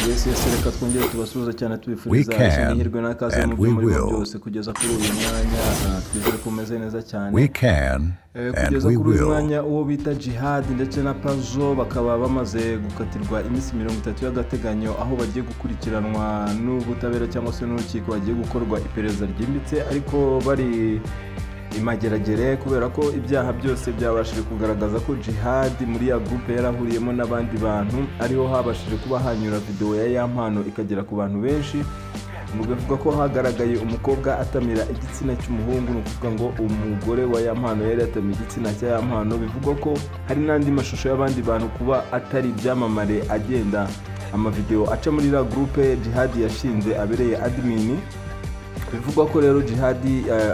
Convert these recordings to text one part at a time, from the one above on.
Yes, reka twongere tubasuhuza cyane We tubifuriza can ihirwe n'akaze mu and byo we murimo will. byose kugeza kuri uyu mwanya twizere ko umeze neza cyane. We can and Kugeza we kuri uyu will. mwanya uwo bita Jihad ndetse na Pazo bakaba bamaze gukatirwa iminsi 30 y'agateganyo aho bagiye gukurikiranwa n'ubutabera cyangwa se n'urukiko bagiye gukorwa iperereza ryimbitse ariko bari imageragere kubera ko ibyaha byose byabashije kugaragaza ko Jihad muri ya groupe yarahuriyemo n'abandi bantu ariho habashije kuba hanyura video ya Yampano ikagera ku bantu benshi. Ngo bivuga ko hagaragaye umukobwa atamira igitsina cy'umuhungu, no kuvuga ngo umugore wa Yampano yari atamiye igitsina cya Yampano. Bivugwa ko hari n'andi mashusho y'abandi bantu kuba atari ibyamamare agenda amavideo aca muri la groupe Jihad yashinze abereye admin. Bivugwa ko rero Jihad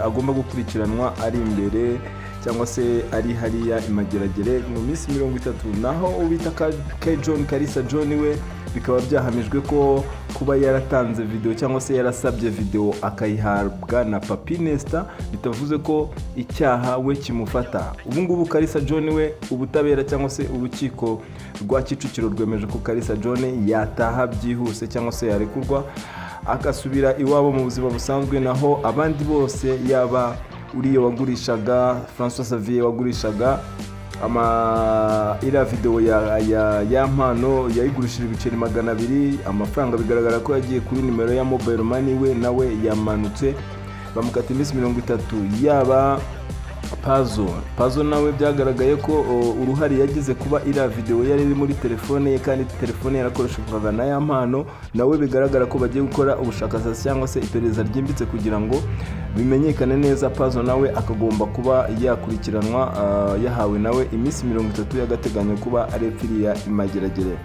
agomba gukurikiranwa ari imbere cyangwa se ari hariya imageragere mu minsi 30, naho ubita John Kalisa John we bikaba byahamijwe ko kuba yaratanze video cyangwa se yarasabye video akayihabwa na Papi Nesta bitavuze ko icyaha we kimufata. Ubu ngubu Kalisa John we ubutabera cyangwa se urukiko rwa Kicukiro rwemeje ko Kalisa John yataha byihuse cyangwa se yarekurwa akasubira iwabo mu buzima busanzwe, naho abandi bose yaba uriyo wagurishaga François Xavier wagurishaga iriya video ya Yampano yayigurishije ibiceri 200 amafaranga, bigaragara ko yagiye kuri nimero ya mobile money we nawe yamanutse bamukata iminsi 30. Yaba Pazo nawe byagaragaye ko uruhari yagize kuba iriya video yari iri muri telefone ye kandi telefone yarakoreshwaga na Yampano, nawe bigaragara ko bagiye gukora ubushakashatsi cyangwa se iperereza ryimbitse kugira ngo bimenyekane neza. Pazo nawe akagomba kuba yakurikiranwa yahawe nawe iminsi 30 y'agateganyo kuba arepfiriya imageragere,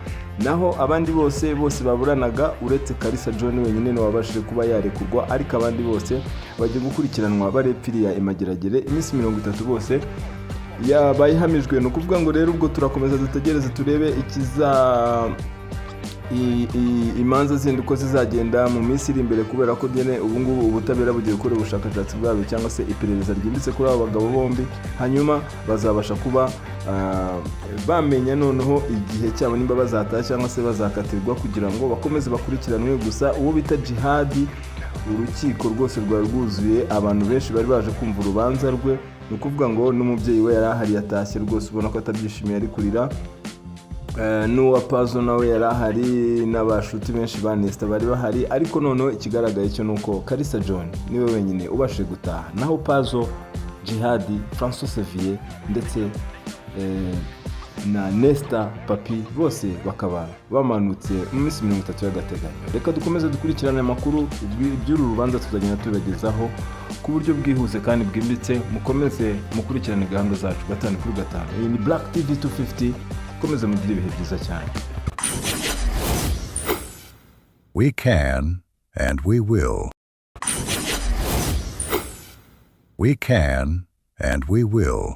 naho abandi bose baburanaga uretse Kalisa John wenyine no wabashije kuba yarekurwa, ariko abandi bose bagiye gukurikiranwa barepfiriya imageragere iminsi 30 bose yabayihamijwe. No kuvuga ngo rero ubwo turakomeza dutegereze turebe imanza zindi uko zizagenda mu minsi iri imbere, kubera ko byene ubu ngubu ubutabera bugiye gukora ubushakashatsi bwabo cyangwa se iperereza ryimbitse kuri abo bagabo bombi, hanyuma bazabasha kuba bamenya noneho igihe cyabo nimba bazataha cyangwa se bazakatirwa kugira ngo bakomeze bakurikiranwe. Gusa uwo bita Jihad urukiko rwose rwari rwuzuye abantu benshi bari baje kumva urubanza rwe, ni ukuvuga ngo n'umubyeyi we yari ahari yatashye rwose ubona ko atabyishimiye ari kurira. N'uwa Pazo nawe yari ahari n'abashuti benshi ba Nesta bari bahari, ariko noneho ikigaragaye cyo nuko Kalisa John niwe wenyine ubashije gutaha, naho Pazo, Jihad, François Xavier ndetse na Nesta Papi bose bakaba bamanutse mu minsi 30 y'agateganyo. Reka dukomeze dukurikirane amakuru by'uru rubanza tuzagenda tubagezaho ku buryo bwihuse kandi bwimbitse. Mukomeze mukurikirane gahunda zacu 5/5. Iyi ni Black TV 250, komeze mugire ibihe byiza cyane. We can and we will. We can and we will.